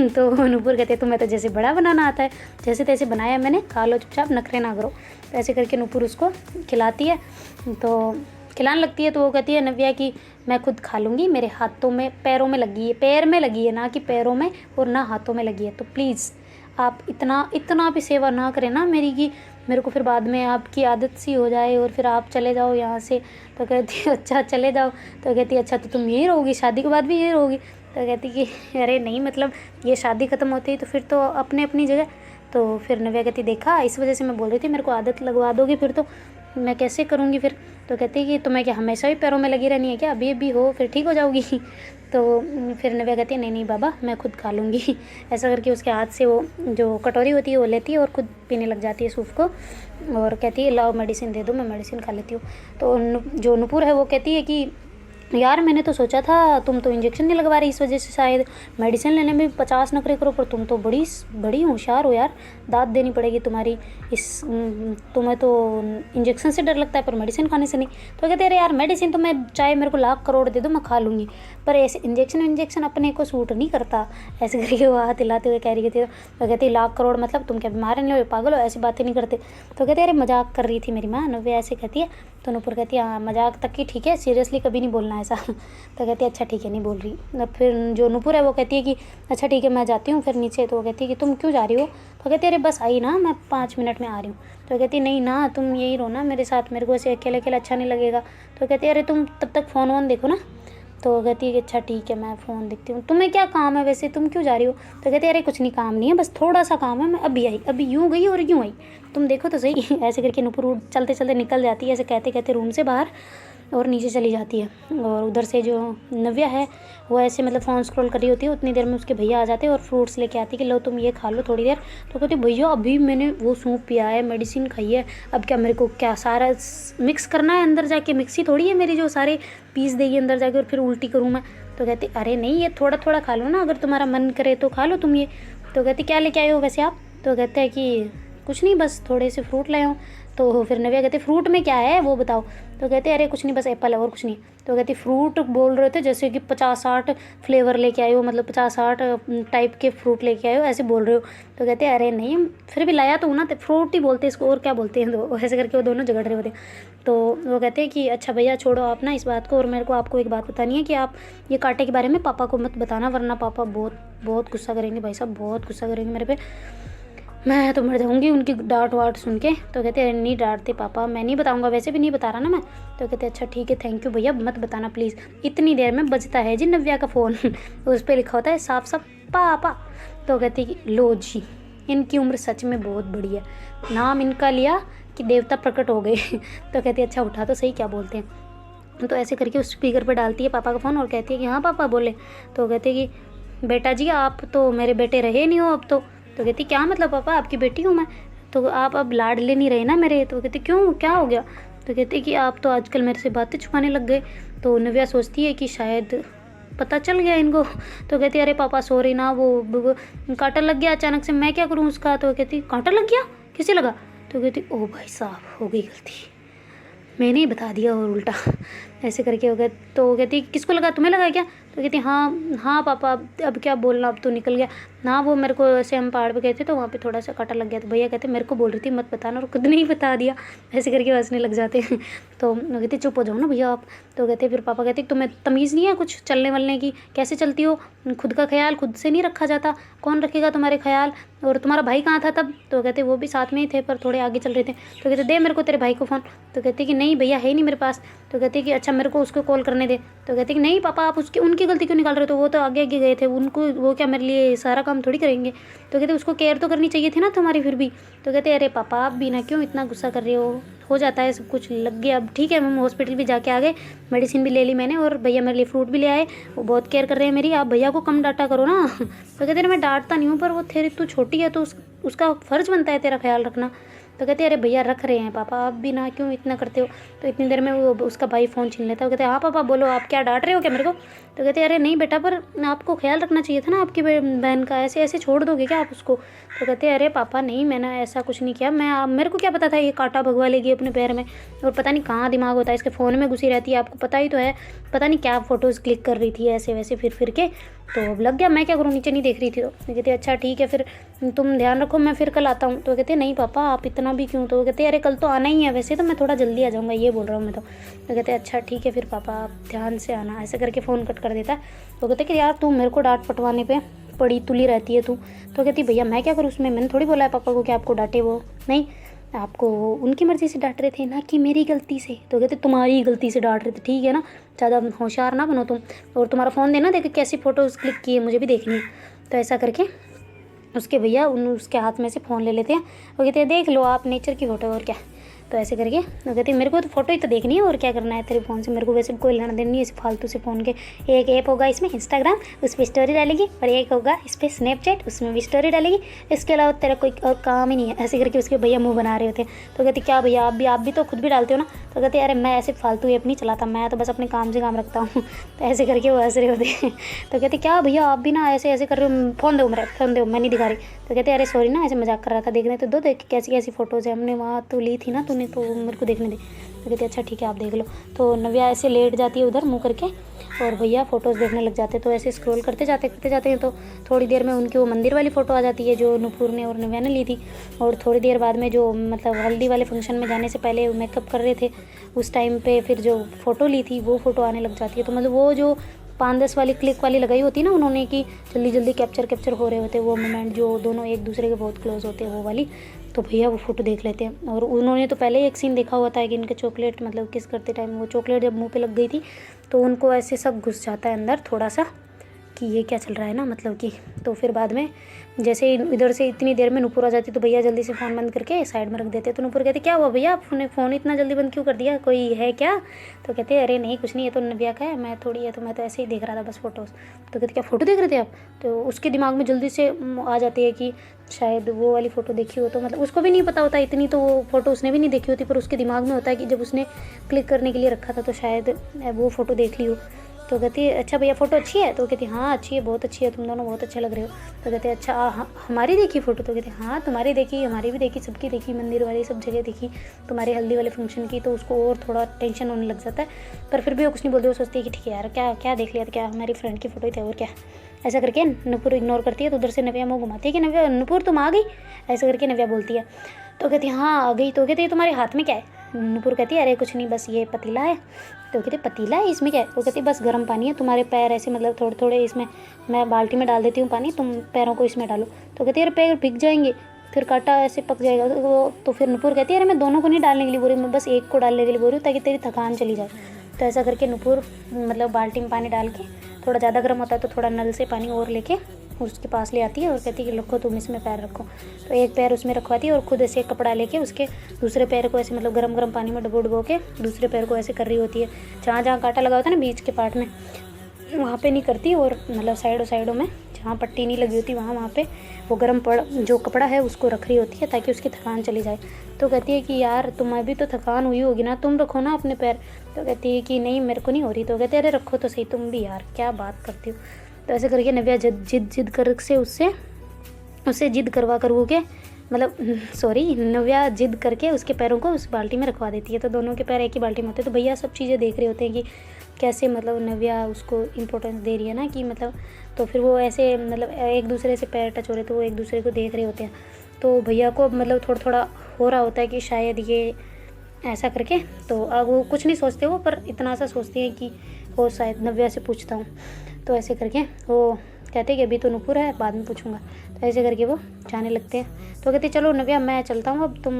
तो नुपुर कहती है तुम्हें तो जैसे बड़ा बनाना आता है, जैसे तैसे बनाया मैंने, खा लो चुपचाप, नखरे ना करो। तो ऐसे करके नुपुर उसको खिलाती है, तो खिलाने लगती है। तो वो कहती है नव्या कि मैं खुद खा लूँगी, मेरे हाथों में पैरों में लगी है, पैर में लगी है ना कि पैरों में, और ना हाथों में लगी है, तो प्लीज़ आप इतना भी सेवा ना करें ना मेरी कि मेरे को फिर बाद में आपकी आदत सी हो जाए और फिर आप चले जाओ यहाँ से। तो कहती है अच्छा चले जाओ। तो कहती है अच्छा तो तुम यहीं रहोगी, शादी के बाद भी यहीं रहोगी। तो कहती कि अरे नहीं मतलब ये शादी ख़त्म होती है तो फिर तो अपनी जगह। तो फिर नव्या कहती देखा इस वजह से मैं बोल रही थी, मेरे को आदत लगवा दोगी फिर तो मैं कैसे करूँगी फिर। तो कहती है कि तुम्हें क्या हमेशा ही पैरों में लगी रहनी है क्या, अभी भी हो फिर ठीक हो जाओगी। तो फिर नव्या कहती है नहीं बाबा मैं खुद खा लूँगी। ऐसा करके उसके हाथ से वो जो कटोरी होती है वो लेती है और खुद पीने लग जाती है सूप को, और कहती है लाओ मेडिसिन दे दो, मैं मेडिसिन खा लेती हूँ। तो जो नुपुर है वो कहती है कि यार मैंने तो सोचा था तुम तो इंजेक्शन नहीं लगवा रही, इस वजह से शायद मेडिसिन लेने में 50 नखरे करो, पर तुम तो बड़ी होशियार हो यार, दाद देनी पड़ेगी तुम्हारी, तुम्हें तो इंजेक्शन से डर लगता है पर मेडिसिन खाने से नहीं। तो कहते अरे यार मेडिसिन तो मैं चाहे मेरे को लाख करोड़ दे दो मैं खा लूँगी, पर ऐसे इंजेक्शन अपने को सूट नहीं करता। ऐसे करके वो हाथ हिलाते हुए कह रही थी। तो कहती लाख करोड़ मतलब तुम क्या बीमार नहीं हो, पागल हो, ऐसी बातें नहीं करते। तो कहते अरे मजाक कर रही थी मेरी माँ, नव्या ऐसे कहती है। तो नुपुर कहती है हाँ मजाक तक की ठीक है, सीरियसली कभी नहीं बोलना ऐसा। तो कहती है अच्छा ठीक है नहीं बोल रही। अब फिर जो नुपुर है वो कहती है कि अच्छा ठीक है मैं जाती हूँ फिर नीचे। तो वो कहती है कि तुम क्यों जा रही हो। तो कहती है अरे बस आई ना, मैं 5 मिनट में आ रही हूँ। तो कहती है नहीं ना तुम यही रहो ना मेरे साथ, मेरे को ऐसे अकेले अकेले अच्छा नहीं लगेगा। तो कहती है अरे तुम तब तक फ़ोन वोन देखो ना। तो कहती है कि अच्छा ठीक है मैं फ़ोन देखती हूँ, तुम्हें क्या काम है वैसे, तुम क्यों जा रही हो। तो कहती है अरे कुछ नहीं काम नहीं है, बस थोड़ा सा काम है, मैं अभी आई, अभी यूँ गई और यूँ आई, तुम देखो तो सही। ऐसे करके नुपुर चलते चलते निकल जाती है, ऐसे कहते कहते रूम से बाहर। और नीचे चली जाती है। और उधर से जो नव्या है वो ऐसे मतलब फ़ोन स्क्रॉल कर रही होती है, उतनी देर में उसके भैया आ जाते हैं और फ्रूट्स लेके आती है कि लो तुम ये खा लो थोड़ी देर। तो कहती भैया अभी मैंने वो सूप पिया है, मेडिसिन खाई है, अब क्या मेरे को क्या सारा मिक्स करना है अंदर जाके? मिक्सी थोड़ी है मेरी जो सारे पीस देगी अंदर जाके और फिर उल्टी करूँ मैं। तो कहती अरे नहीं, ये थोड़ा थोड़ा खा लो ना, अगर तुम्हारा मन करे तो खा लो तुम ये। तो कहती क्या लेके आए हो वैसे आप? तो कहते हैं कि कुछ नहीं, बस थोड़े से फ्रूट लाए हूँ। तो फिर नव्या कहते फ्रूट में क्या है वो बताओ। तो कहते अरे कुछ नहीं, बस एप्पल है और कुछ नहीं। तो कहती फ्रूट बोल रहे थे जैसे कि 50-60 फ्लेवर लेके आए हो, मतलब 50-60 टाइप के फ्रूट लेके आए हो, ऐसे बोल रहे हो। तो कहते अरे नहीं, फिर भी लाया तो हूँ ना, तो फ्रूट ही बोलते हैं इसको, और क्या बोलते हैं। तो ऐसे करके वो दोनों झगड़ रहे होते। तो वो कहते हैं कि अच्छा भैया छोड़ो आप ना इस बात को, और मेरे को आपको एक बात बतानी है कि आप ये कांटे के बारे में पापा को मत बताना, वरना पापा बहुत बहुत गुस्सा करेंगे भाई साहब, बहुत गुस्सा करेंगे मेरे पे, मैं तो मर जाऊँगी उनकी डांट वाट सुन के। तो कहते हैं नहीं डांटते पापा, मैं नहीं बताऊँगा, वैसे भी नहीं बता रहा ना मैं। तो कहते अच्छा ठीक है, थैंक यू भैया, मत बताना प्लीज़। इतनी देर में बजता है जी नव्या का फ़ोन उस पर लिखा होता है साफ साफ पापा। तो कहती कि लो जी, इनकी उम्र सच में बहुत बड़ी है, नाम इनका लिया कि देवता प्रकट हो गए तो कहती अच्छा उठा तो सही, क्या बोलते हैं। तो ऐसे करके उस स्पीकर पर डालती है पापा का फ़ोन और कहती है कि हाँ पापा बोले। तो कहते कि बेटा जी आप तो मेरे बेटे रहे नहीं हो अब तो। तो कहती क्या मतलब पापा, आपकी बेटी हूँ मैं, तो आप अब लाडले नहीं रहे ना मेरे। तो कहती क्यों, क्या हो गया। तो कहती कि आप तो आजकल मेरे से बातें छुपाने लग गए। तो नव्या सोचती है कि शायद पता चल गया इनको। तो कहती अरे पापा सॉरी ना, वो कांटा लग गया अचानक से, मैं क्या करूँ उसका। तो कहती कांटा लग गया, किसे लगा। तो कहती ओ भाई साहब हो गई गलती, मैंने ही बता दिया और उल्टा ऐसे करके हो गया। तो कहती किसको लगा, तुम्हें लगा क्या। तो कहती हाँ हाँ पापा, अब क्या बोलना, अब तो निकल गया ना। वो मेरे को ऐसे हम पहाड़ पे गए थे तो वहाँ पे थोड़ा सा कांटा लग गया। तो भैया कहते मेरे को बोल रही थी मत बताना, और खुद ने ही बता दिया, ऐसे करके हंसने लग जाते हैं। तो वो कहती चुप हो जाओ ना भैया आप। तो कहते फिर पापा कहते तुम्हें तमीज़ नहीं है कुछ चलने वलने की, कैसे चलती हो, खुद का ख्याल खुद से नहीं रखा जाता, कौन रखेगा तुम्हारे ख्याल। और तुम्हारा भाई कहाँ था तब। तो कहते वो भी साथ में ही थे पर थोड़े आगे चल रहे थे। तो कहते दे मेरे को तेरे भाई को फ़ोन। तो कहते कि नहीं भैया है ही नहीं मेरे पास। तो कहते कि अच्छा मेरे को उसको कॉल करने दे। तो कहते कि नहीं पापा आप उसकी उनकी गलती क्यों निकाल रहे हो, तो वो तो आगे आगे गए थे, उनको वो क्या मेरे लिए सारा काम थोड़ी करेंगे। तो कहते उसको केयर तो करनी चाहिए थी ना तुम्हारी फिर भी। तो कहते अरे पापा आप भी ना क्यों इतना गुस्सा कर रहे हो जाता है सब कुछ, लग गया अब ठीक है। हम हॉस्पिटल भी जाके आ गए, मेडिसिन भी ले ली मैंने, और भैया मेरे लिए फ्रूट भी ले आए, वो बहुत केयर कर रहे हैं मेरी, आप भैया को कम डांटा करो ना तो कहते मैं डांटता नहीं हूँ, पर वो तेरी तू छोटी है तो उसका फ़र्ज़ बनता है तेरा ख्याल रखना। तो कहते अरे भैया रख रहे हैं पापा, आप भी ना क्यों इतना करते हो। तो इतनी देर में वो उसका भाई फ़ोन छीन लेता है। वो कहते हाँ पापा बोलो, आप क्या डांट रहे हो क्या मेरे को। तो कहते अरे नहीं बेटा, पर आपको ख्याल रखना चाहिए था ना आपकी बहन का, ऐसे ऐसे छोड़ दोगे क्या आप उसको। तो कहते अरे पापा नहीं, मैंने ऐसा कुछ नहीं किया, मेरे को क्या पता था ये कांटा भगवा लेगी अपने पैर में, और पता नहीं कहाँ दिमाग होता है इसके, फ़ोन में घुसी रहती है, आपको पता ही तो है, पता नहीं क्या फ़ोटोज़ क्लिक कर रही थी ऐसे वैसे फिर के। तो अब लग गया, मैं क्या करूँ, नीचे नहीं देख रही थी। तो कहते अच्छा ठीक है फिर तुम ध्यान रखो, मैं फिर कल आता हूँ। तो कहते नहीं पापा आप इतना भी क्यों। तो कहते अरे कल तो आना ही है, वैसे तो मैं थोड़ा जल्दी आ जाऊँगा, ये बोल रहा हूँ मैं। तो कहते अच्छा ठीक है फिर पापा आप ध्यान से आना, ऐसे करके फ़ोन कट कर देता है। तो कहते कि यार तू मेरे को डांट पटवाने पे पड़ी तुली रहती है तू। तो कहती भैया मैं क्या करूँ उसमें, मैंने थोड़ी बोला है पापा को कि आपको डांटे, वो नहीं, आपको उनकी मर्ज़ी से डांट रहे थे ना कि मेरी गलती से। तो कहते तुम्हारी गलती से डांट रहे थे, ठीक है ना, ज़्यादा होशियार ना बनो तुम, और तुम्हारा फ़ोन देना, देख कैसी फ़ोटोज़ क्लिक की है मुझे भी देखनी है। तो ऐसा करके उसके भैया उसके हाथ में से फ़ोन ले लेते हैं। वो कहते हैं देख लो आप नेचर की फ़ोटो, और क्या। तो ऐसे करके वो कहती है मेरे को तो फ़ोटो ही तो देखनी है, और क्या करना है तेरे फ़ोन से, मेरे को वैसे कोई लेना देना नहीं है इस फालतू से फ़ोन के। एक ऐप होगा इसमें इंस्टाग्राम, उस पर स्टोरी डालेगी, और एक होगा इस पर स्नैपचैट, उसमें भी स्टोरी डालेगी, इसके अलावा तेरा कोई और काम ही नहीं है। ऐसे करके उसके भैया मुँह बना रहे होते हैं। तो कहती क्या भैया आप भी तो खुद भी डालते हो ना। तो कहते अरे मैं ऐसे फालतू ऐप नहीं चलाता, मैं तो बस अपने काम से काम रखता हूँ तो ऐसे करके वो हंस रहे होते हैं। तो कहते क्या भैया आप भी ना ऐसे ऐसे कर रहे हो, फ़ोन दो मेरा, फ़ोन दो, मैं नहीं दिखा रही। तो कहते अरे सॉरी ना, ऐसे मजाक कर रहा था, देखने तो दो, देख कैसी कैसी फ़ोटोज़ है, हमने वहाँ तो ली थी ना तूने, तो मेरे को देखने दे। तो कहते अच्छा ठीक है आप देख लो। तो नव्या ऐसे लेट जाती है उधर मुँह करके, और भैया फ़ोटोज़ देखने लग जाते हैं। तो ऐसे स्क्रॉल करते जाते हैं, तो थोड़ी देर में उनकी वो मंदिर वाली फ़ोटो आ जाती है जो नुपुर ने और नव्या ने ली थी। और थोड़ी देर बाद में जो मतलब हल्दी वाले फंक्शन में जाने से पहले मेकअप कर रहे थे उस टाइम पे फिर जो फ़ोटो ली थी वो फ़ोटो आने लग जाती है। तो मतलब वो जो 5-10 वाली क्लिक वाली लगाई होती है ना उन्होंने कि जल्दी जल्दी कैप्चर हो रहे होते, वो मोमेंट जो दोनों एक दूसरे के बहुत क्लोज होते हैं वो वाली। तो भैया वो फ़ोटो देख लेते हैं, और उन्होंने तो पहले ही एक सीन देखा होता है कि इनके चॉकलेट मतलब किस करते टाइम वो चॉकलेट जब मुंह पे लग गई थी, तो उनको ऐसे सब घुस जाता है अंदर थोड़ा सा, कि ये क्या चल रहा है ना, मतलब कि। तो फिर बाद में जैसे इधर से इतनी देर में नुपुर आ जाती तो भैया जल्दी से फ़ोन बंद करके साइड में रख देते। तो नुपुर कहते क्या हुआ भैया, आपने फ़ोन इतना जल्दी बंद क्यों कर दिया, कोई है क्या? तो कहते अरे नहीं कुछ नहीं, ये तो नव्या का है, मैं थोड़ी है, तो मैं तो ऐसे ही देख रहा था बस फ़ोटोज़। तो कहते क्या फ़ोटो देख रहे थे आप? तो उसके दिमाग में जल्दी से आ जाती है कि शायद वो वाली फ़ोटो देखी हो। तो मतलब उसको भी नहीं पता होता इतनी, तो वो फ़ोटो उसने भी नहीं देखी होती, पर उसके दिमाग में होता है कि जब उसने क्लिक करने के लिए रखा था तो शायद वो फ़ोटो देख ली हो। तो कहती है अच्छा भैया फ़ोटो अच्छी है? तो कहती हाँ अच्छी है, बहुत अच्छी है, तुम दोनों बहुत अच्छे लग रहे हो। तो कहते अच्छा हमारी देखी फ़ोटो? तो कहते हाँ तुम्हारी देखी, हमारी भी देखी, सबकी देखी, मंदिर वाली सब जगह देखी, तुम्हारे हल्दी वाले फंक्शन की। तो उसको और थोड़ा टेंशन होने लग जाता है, पर फिर भी वो कुछ नहीं बोलती। वो सोचती है कि ठीक है यार, क्या क्या देख लिया था, क्या हमारी फ्रेंड की फ़ोटो ही थी और क्या। ऐसा करके नुपुर इग्नोर करती है। तो उधर से नव्या मुँह घुमाती है कि नव्या, नुपुर तुम आ गई, ऐसा करके नव्या बोलती है। तो कहती हाँ आ गई। तो कहती है तुम्हारे हाथ में क्या है? नुपुर कहती है अरे कुछ नहीं, बस ये पतीला है। तो कहते पतीला है, इसमें क्या है? वो कहती बस गर्म पानी है, तुम्हारे पैर ऐसे मतलब थोड़े थोड़े इसमें, मैं बाल्टी में डाल देती हूँ पानी, तुम पैरों को इसमें डालो। तो कहती है अरे पैर भीग जाएंगे, फिर कांटा ऐसे पक जाएगा। तो फिर नुपुर कहती है अरे मैं दोनों को नहीं डालने के लिए बोल रही, मैं बस एक को डालने के लिए बोल रही हूँ ताकि तेरी थकान चली जाए। तो ऐसा करके नुपुर मतलब बाल्टी में पानी डाल के, थोड़ा ज़्यादा गर्म होता है तो थोड़ा नल से पानी और लेके उसके पास ले आती है और कहती है कि रखो तुम इसमें पैर रखो। तो एक पैर उसमें रखवाती है और खुद ऐसे कपड़ा लेके उसके दूसरे पैर को ऐसे मतलब गरम गरम पानी में डुबो के दूसरे पैर को ऐसे कर रही होती है। जहाँ जहाँ कांटा लगा होता है ना बीच के पार्ट में, वहाँ पे नहीं करती, और मतलब साइडों में जहाँ पट्टी नहीं लगी होती वहाँ पे वो गर्म जो कपड़ा है उसको रख रही होती है ताकि उसकी थकान चली जाए। तो कहती है कि यार तुम्हें भी तो थकान हुई होगी ना, तुम रखो ना अपने पैर। तो कहती है कि नहीं मेरे को नहीं हो रही। तो कहते अरे रखो तो सही तुम भी, यार क्या बात करती हो। तो ऐसे करके नव्या जिद कर से उससे जिद करवा के मतलब सॉरी नव्या जिद करके उसके पैरों को उस बाल्टी में रखवा देती है। तो दोनों के पैर एक ही बाल्टी में होते हैं। तो भैया सब चीज़ें देख रहे होते हैं कि कैसे मतलब नव्या उसको इम्पोर्टेंस दे रही है ना, कि मतलब। तो फिर वो ऐसे मतलब एक दूसरे से पैर टच हो रहे, तो वो एक दूसरे को देख रहे होते हैं। तो भैया को मतलब थोड़ा थोड़ा हो रहा होता है कि शायद ये ऐसा करके, तो अब वो कुछ नहीं सोचते वो, पर इतना सा सोचते हैं कि वो शायद नव्या से पूछता हूँ। तो ऐसे करके वो कहते हैं कि अभी तो नुपुर है, बाद में पूछूंगा। तो ऐसे करके वो जाने लगते हैं। तो कहते चलो नव्या मैं चलता हूँ, अब तुम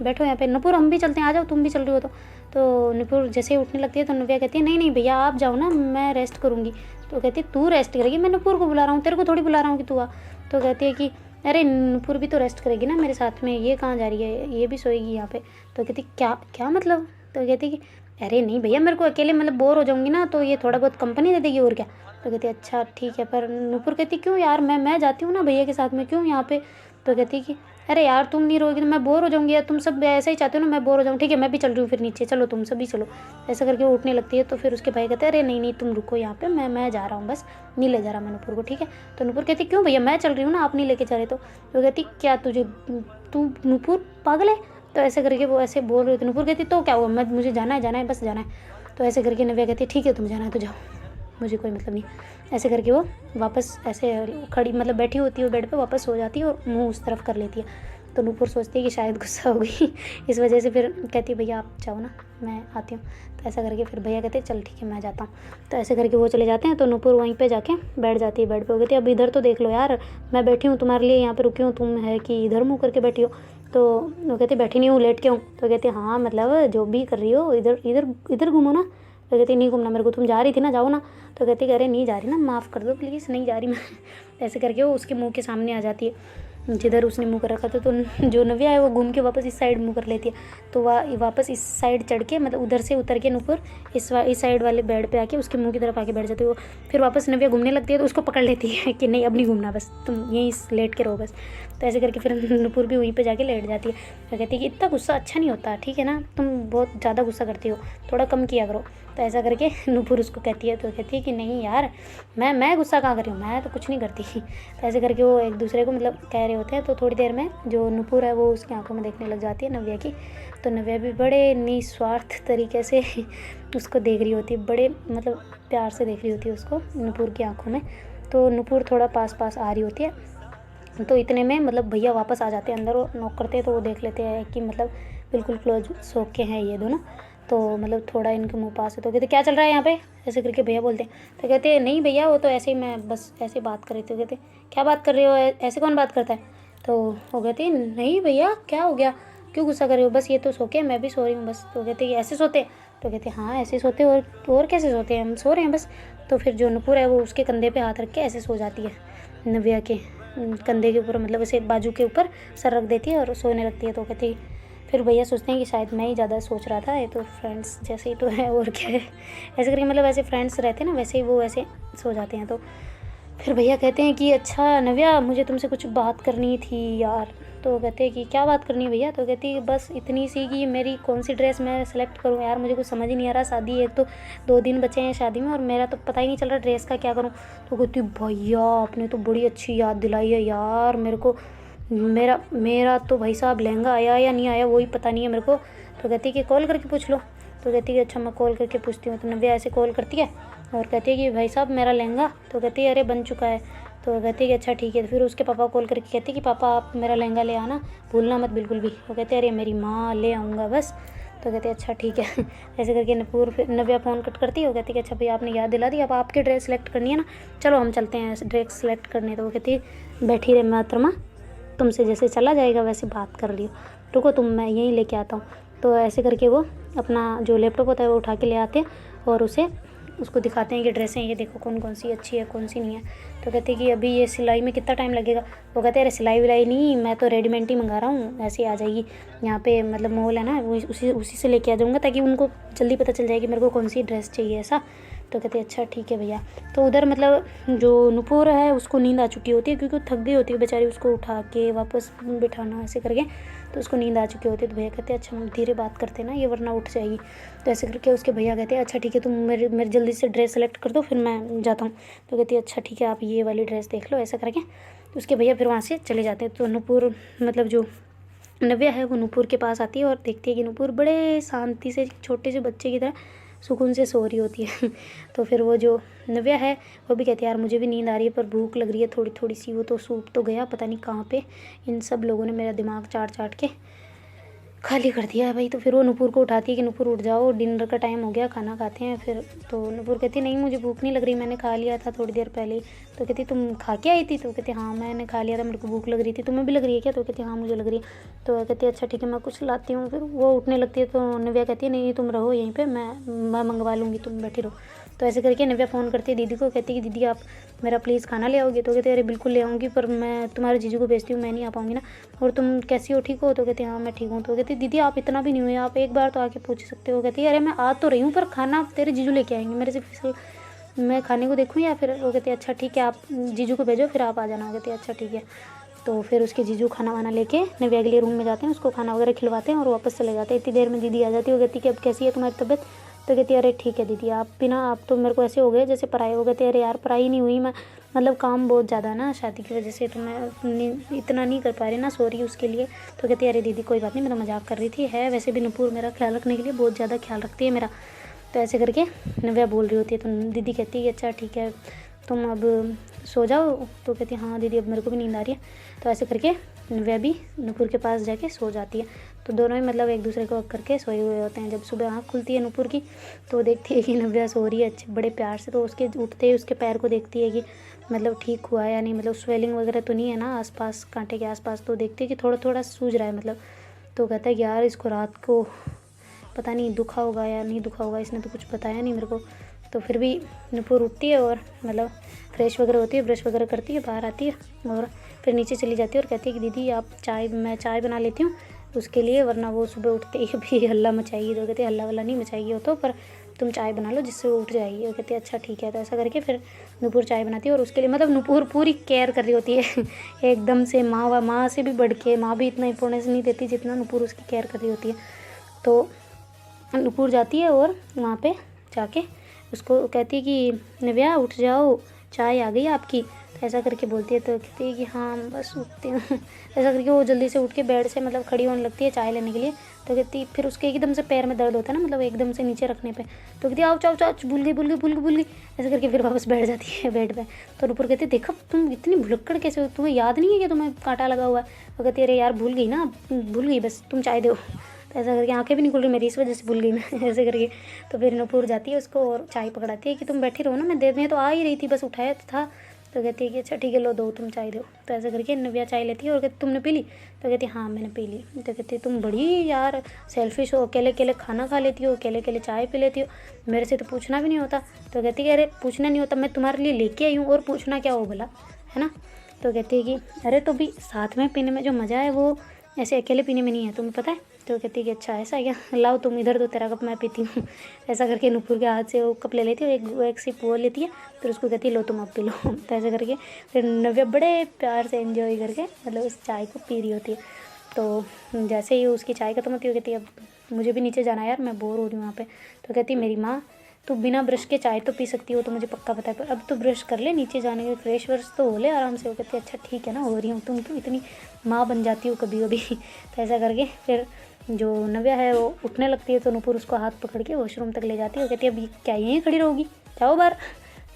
बैठो यहाँ पे। नुपुर हम भी चलते हैं, आ जाओ तुम भी चल रही हो। तो नुपुर जैसे ही उठने लगती है तो नव्या कहती है नहीं नहीं भैया आप जाओ ना, मैं रेस्ट करूँगी। तो कहती है तू रेस्ट करेगी, मैं नुपुर को बुला रहा हूँ, तेरे को थोड़ी बुला रहा हूँ कि तू आ। तो कहती है कि अरे नुपुर भी तो रेस्ट करेगी ना मेरे साथ में, ये कहाँ जा रही है, ये भी सोएगी यहाँ पे। तो कहती क्या क्या मतलब? तो कहती कि अरे नहीं भैया मेरे को अकेले मतलब बोर हो जाऊंगी ना, तो ये थोड़ा बहुत कंपनी दे देगी और क्या। तो कहती अच्छा ठीक है, पर नुपुर कहती क्यों यार, मैं जाती हूँ ना भैया के साथ में, क्यों यहाँ पे। तो कहती कि अरे यार तुम नहीं रहोगी तो मैं बोर हो जाऊंगी यार, तुम सब ऐसा ही चाहते हो ना मैं बोर हो जाऊँ, ठीक है मैं भी चल रही हूँ फिर नीचे, चलो तुम सभी चलो। ऐसा करके वो उठने लगती है। तो फिर उसके भाई कहते हैं अरे नहीं नहीं तुम रुको यहाँ पे, मैं जा रहा हूँ, बस नहीं ले जा रहा मैं नुपुर को, ठीक है। तो नुपुर कहती क्यों भैया मैं चल रही हूँ ना, आप नहीं लेके जा रहे। तो वो कहती क्या तू नुपुर पागल है। तो ऐसे करके वो ऐसे बोल रही थी। नुपुर कहती तो क्या हुआ, मैं मुझे जाना है बस जाना है। तो ऐसे करके नव्या कहती ठीक है तुम जाना है तो जाओ, मुझे कोई मतलब नहीं। ऐसे करके वो वापस ऐसे खड़ी मतलब बैठी होती है बेड पे, वापस सो जाती है और मुंह उस तरफ कर लेती है। तो नुपुर सोचती है कि शायद गुस्सा हो गई इस वजह से, फिर कहती है भैया आप जाओ ना मैं आती हूँ। तो ऐसा करके फिर भैया कहते हैं चल ठीक है मैं जाता हूँ। तो ऐसे करके वो चले जाते हैं। तो नुपुर वहीं पे जाके बैठ जाती है बेड पे। वो कहती है अब इधर तो देख लो यार, मैं बैठी हूँ तुम्हारे लिए यहाँ पे रुकी हूँ, तुम है कि इधर मुँह करके बैठी हो। तो वो कहती बैठी नहीं हूँ, लेट के हूँ। तो कहती हाँ मतलब जो भी कर रही हो इधर इधर इधर घूमो ना। तो कहती नहीं घूमना मेरे को, तुम जा रही थी ना जाओ ना। तो कहती अरे नहीं जा रही ना, माफ़ कर दो प्लीज़, नहीं जा रही मैं ऐसे करके वो उसके मुंह के सामने आ जाती है जिधर उसने मुंह कर रखा था। तो जो नव्या है वो घूम के वापस इस साइड मुंह कर लेती है। तो वह वापस इस साइड चढ़ के मतलब उधर से उतर के नुपुर इस साइड वाले बेड पे आके उसके मुंह की तरफ आके बैठ जाती है। वो फिर वापस नव्या घूमने लगती है तो उसको पकड़ लेती है कि नहीं अब नहीं घूमना, बस तुम यहीं लेट के रहो बस। तो ऐसे करके फिर नुपुर भी वहीं पे जाके लेट जाती है। तो कहती है कि इतना गुस्सा अच्छा नहीं होता, ठीक है ना, तुम बहुत ज़्यादा गुस्सा करती हो, थोड़ा कम किया करो। तो ऐसा करके नुपुर उसको कहती है। तो कहती है कि नहीं यार मैं गुस्सा कहाँ कर रही हूँ, मैं तो कुछ नहीं करती। तो ऐसे करके वो एक दूसरे को मतलब कह रहे होते हैं। तो थोड़ी देर में जो नुपुर है वो उसकी आंखों में देखने लग जाती है नव्या की। तो नव्या भी बड़े निस्वार्थ तरीके से उसको देख रही होती है, बड़े मतलब प्यार से देख रही होती है उसको नुपुर की आंखों में। तो नुपुर थोड़ा पास आ रही होती है। तो इतने में मतलब भैया वापस आ जाते हैं अंदर, वो नॉक करते हैं। तो वो देख लेते हैं कि मतलब बिल्कुल क्लोज सो के हैं ये दोनों। तो मतलब थोड़ा इनके मुंह पास है। तो कहते क्या चल रहा है यहाँ पे, ऐसे करके भैया बोलते हैं। तो कहते हैं नहीं भैया वो तो ऐसे ही मैं बस ऐसे बात कर रही थी। कहते क्या बात कर रहे हो, ऐसे कौन बात करता है। तो वो कहते हैं नहीं भैया क्या हो गया, क्यों गुस्सा कर रहे हो, बस ये तो सो के मैं भी सो रही हूँ बस। तो कहते हैं ऐसे सोते। तो कहते हैं हाँ ऐसे सोते और कैसे सोते हैं, हम सो रहे हैं बस। तो फिर जो नुपुर है वो उसके कंधे पे हाथ रख के ऐसे सो जाती है, नव्या के कंधे के ऊपर, मतलब ऐसे बाजू के ऊपर सर रख देती है और सोने लगती है। तो कहती, फिर भैया सोचते हैं कि शायद मैं ही ज़्यादा सोच रहा था, ये तो फ्रेंड्स जैसे ही तो है और क्या है, ऐसे करके मतलब ऐसे फ्रेंड्स रहते हैं ना वैसे ही वो ऐसे सो जाते हैं। तो फिर भैया कहते हैं कि अच्छा नव्या, मुझे तुमसे कुछ बात करनी थी यार। तो कहते हैं कि क्या बात करनी है भैया। तो कहती है बस इतनी सी कि मेरी कौन सी ड्रेस मैं सेलेक्ट करूँ यार, मुझे कुछ समझ ही नहीं आ रहा। शादी एक तो 2 दिन बचे हैं शादी में और मेरा तो पता ही नहीं चल रहा ड्रेस का क्या करूँ। तो कहती भैया आपने तो बड़ी अच्छी याद दिलाई है यार मेरे को, मेरा मेरा तो भाई साहब लहंगा आया या नहीं आया वही पता नहीं है मेरे को। तो कहती है कि कॉल करके पूछ लो। तो कहती है अच्छा मैं कॉल करके पूछती हूँ। तो नव्या ऐसे कॉल करती है और कहती है कि भाई साहब मेरा लहंगा। तो कहती है अरे बन चुका है। तो कहती है कि अच्छा ठीक है। तो फिर उसके पापा कॉल करके कहती है कि पापा आप मेरा लहंगा ले आना, भूलना मत बिल्कुल भी। वो कहते हैं अरे मेरी माँ ले आऊँगा बस। तो कहते हैं अच्छा ठीक है। ऐसे करके नव्या फ़ोन कट करती है। वो कहती है कि अच्छा भैया आपने याद दिला दी, अब आपकी ड्रेस सेलेक्ट करनी है ना, चलो हम चलते हैं ड्रेस सेलेक्ट करने। तो वो कहती है बैठी रहे मोहतरमा, तुमसे जैसे चला जाएगा वैसे बात कर लियो, रुको तुम मैं यहीं लेके आता हूँ। तो ऐसे करके वो अपना जो लैपटॉप होता है वो उठा के ले आते हैं और उसको दिखाते हैं कि ड्रेसें ये देखो कौन कौन सी अच्छी है कौन सी नहीं है। तो कहते हैं कि अभी ये सिलाई में कितना टाइम लगेगा। वो कहते हैं अरे सिलाई विलाई नहीं, मैं तो रेडीमेड ही मंगा रहा हूँ, ऐसे ही आ जाएगी यहाँ पे, मतलब मॉल है ना वो उसी से लेके आ जाऊँगा ताकि उनको जल्दी पता चल जाए कि मेरे को कौन सी ड्रेस चाहिए ऐसा। तो कहते हैं अच्छा ठीक है भैया। तो उधर मतलब जो नुपुर है उसको नींद आ चुकी होती है क्योंकि वो थक गई होती है बेचारी, उसको उठा के वापस बिठाना ऐसे करके, तो उसको नींद आ चुकी होती है। तो भैया कहते हैं अच्छा धीरे बात करते ना ये वरना उठ जाएगी। तो ऐसे करके उसके भैया कहते हैं अच्छा ठीक है तुम मेरे जल्दी से ड्रेस सेलेक्ट कर दो फिर मैं जाता हूँ। तो कहती है अच्छा ठीक है आप ये वाली ड्रेस देख लो ऐसा करके। तो उसके भैया फिर वहाँ से चले जाते हैं। तो नुपुर मतलब जो नव्या है वो नुपुर के पास आती है और देखती है कि नुपुर बड़े शांति से छोटे से बच्चे की तरह सुकून से सो रही होती है। तो फिर वो जो नव्या है वो भी कहती है यार मुझे भी नींद आ रही है पर भूख लग रही है थोड़ी थोड़ी सी, वो तो सूप तो गया पता नहीं कहाँ पे, इन सब लोगों ने मेरा दिमाग चाट के खाली कर दिया है भाई। तो फिर वो नुपुर को उठाती है कि नुपुर उठ जाओ डिनर का टाइम हो गया खाना खाते हैं फिर। तो नुपुर कहती है नहीं मुझे भूख नहीं लग रही, मैंने खा लिया था थोड़ी देर पहले। तो कहती तुम खा के आई थी। तो कहती हाँ मैंने खा लिया था, मेरे को भूख लग रही थी, तुम्हें भी लग रही है क्या। तो कहती हाँ मुझे लग रही है। तो कहती है अच्छा ठीक है मैं कुछ लाती हूँ। फिर वो उठने लगती है। तो नव्या कहती है नहीं तुम रहो यहीं पर, मैं मंगवा लूँगी तुम बैठी रहो। तो ऐसे करके नव्या फ़ोन करती है दीदी को, कहती है कि दीदी आप मेरा प्लीज़ खाना ले आओगे। तो कहते अरे बिल्कुल ले आऊँगी पर मैं तुम्हारे जीजू को भेजती हूँ, मैं नहीं आ पाऊँगी ना, और तुम कैसी हो ठीक हो। तो कहते हाँ मैं ठीक हूँ। तो कहती दीदी आप इतना भी नहीं हुए, आप एक बार तो आके पूछ सकते हो। कहती है अरे मैं आ तो रही हूँ पर खाना तेरे जीजू लेके आएंगे, मेरे से मैं खाने को देखूँ या फिर। वो कहती है अच्छा ठीक है आप जीजू को भेजो फिर आप आ जाना। कहती है अच्छा ठीक है। तो फिर उसके जीजू खाना वाना लेके नव्या के लिए रूम में जाते हैं, उसको खाना वगैरह खिलवाते हैं और वापस चले जाते हैं। इतनी देर में दीदी आ जाती है। वो कहती कि अब कैसी है तुम्हारी तबीयत। तो कहती है अरे ठीक है दीदी आप भी ना, आप तो मेरे को ऐसे हो गए जैसे पराई। हो गए थे। अरे यार पराई नहीं हुई मैं, मतलब काम बहुत ज़्यादा ना शादी की वजह से, तो मैं इतना नहीं कर पा रही ना, सॉरी उसके लिए। तो कहती है अरे दीदी कोई बात नहीं, मैं तो मजाक कर रही थी, है वैसे भी नुपुर मेरा ख्याल रखने के लिए बहुत ज़्यादा ख्याल रखती है मेरा। तो ऐसे करके नव्या बोल रही होती है। तो दीदी कहती है कि अच्छा ठीक है तुम अब सो जाओ। तो कहती है हाँ दीदी अब मेरे को भी नींद आ रही है। तो ऐसे करके नव्या भी नुपुर के पास जाके सो जाती है। तो दोनों ही मतलब एक दूसरे को करके सोए हुए होते हैं। जब सुबह आँख खुलती है नुपुर की तो देखती है कि नव्या सो रही है अच्छे बड़े प्यार से। तो उसके उठते ही उसके पैर को देखती है कि मतलब ठीक हुआ है या नहीं, मतलब स्वेलिंग वगैरह तो नहीं है ना आसपास कांटे के आसपास। तो देखती है कि थोड़ा थोड़ा सूज रहा है मतलब। तो कहता है कि यार इसको रात को पता नहीं दुखा होगा या नहीं दुखा होगा, इसने तो कुछ बताया नहीं मेरे को। तो फिर भी नुपुर उठती है और मतलब फ्रेश वगैरह होती है, ब्रश वगैरह करती है, बाहर आती है और फिर नीचे चली जाती है और कहती है कि दीदी आप मैं चाय बना लेती हूँ उसके लिए, वरना वो सुबह उठते ही भी हल्ला मचाएगी। तो कहती है हल्ला वल्ला नहीं मचाएगी वो तो, पर तुम चाय बना लो जिससे वो उठ जाएगी। वो कहती है अच्छा ठीक है। तो ऐसा करके फिर नुपुर चाय बनाती है और उसके लिए मतलब नुपुर पूरी केयर कर रही होती है एकदम से। माँ से भी बढ़ के, माँ भी इतना इंपॉर्टेंस नहीं देती जितना नुपुर उसकी केयर कर रही होती है। तो नुपुर जाती है और वहाँ पे जाके उसको कहती है कि नव्या उठ जाओ चाय आ गई आपकी। तो ऐसा करके बोलती है। तो कहती है कि हाँ बस उठती हूँ ऐसा करके वो जल्दी से उठ के बेड से मतलब खड़ी होने लगती है चाय लेने के लिए। तो कहती फिर उसके एकदम से पैर में दर्द होता है ना, मतलब एकदम से नीचे रखने पे। तो कहती आओ चाओ चाओ भूल गई ऐसा करके फिर वापस बैठ जाती है बेड पे। तो नुपुर कहती है देखो तुम इतनी भुलक्कड़ कैसे हो, तुम्हें याद नहीं है कि तुम्हें कांटा लगा हुआ है। वो कहती है अरे यार भूल गई बस तुम चाय दो। तो ऐसा करके आंखें भी नहीं खुल रही मेरी, इस वजह से भूल गई मैं ऐसे करके। तो फिर नुपुर जाती है उसको और चाय पकड़ाती है कि तुम बैठी रहो ना, मैं देने तो आ ही रही थी, बस उठाया तो था। तो कहती है कि अच्छा ठीक है लो दो तुम चाय दो। तो ऐसे करके नव्या चाय लेती है और कहती तुमने पी ली? तो कहती है हाँ मैंने पी ली। तो कहती है तुम बड़ी यार सेल्फिश हो, अकेले अकेले खाना खा लेती हो, अकेले अकेले चाय पी लेती हो, मेरे से तो पूछना भी नहीं होता। तो कहती है अरे पूछना नहीं होता, मैं तुम्हारे लिए लेके आई हूँ और पूछना क्या हो भला, है ना। तो कहती है कि अरे तो भी साथ में पीने में जो मज़ा है वो ऐसे अकेले पीने में नहीं है, तुम्हें पता है। तो कहती है कि अच्छा ऐसा है क्या, लाओ तुम इधर दो तेरा कप मैं पीती हूँ। ऐसा करके नुपुर के हाथ से वो कप ले लेती है, एक सिप वो लेती है, फिर उसको कहती है लो तुम अब पी लो। तो ऐसा करके फिर नव्या बड़े प्यार से एंजॉय करके मतलब उस चाय को पी रही होती है। तो जैसे ही उसकी चाय खत्म होती है कहती है अब मुझे भी नीचे जाना है यार, मैं बोर हो रही हूँ वहाँ पे। तो कहती है मेरी माँ तू बिना ब्रश के चाय तो पी सकती हो, तो मुझे पक्का पता है, पर अब तो ब्रश कर ले, नीचे जाने के फ्रेश व्रेश तो हो ले आराम से। वो कहती है अच्छा ठीक है ना हो रही हूँ, तुम क्यों इतनी माँ बन जाती हो कभी कभी। तो ऐसा करके फिर जो नव्या है वो उठने लगती है, तो नुपुर उसको हाथ पकड़ के वॉशरूम तक ले जाती है। वो कहती है अभी क्या यहीं खड़ी रहोगी, जाओ बाहर।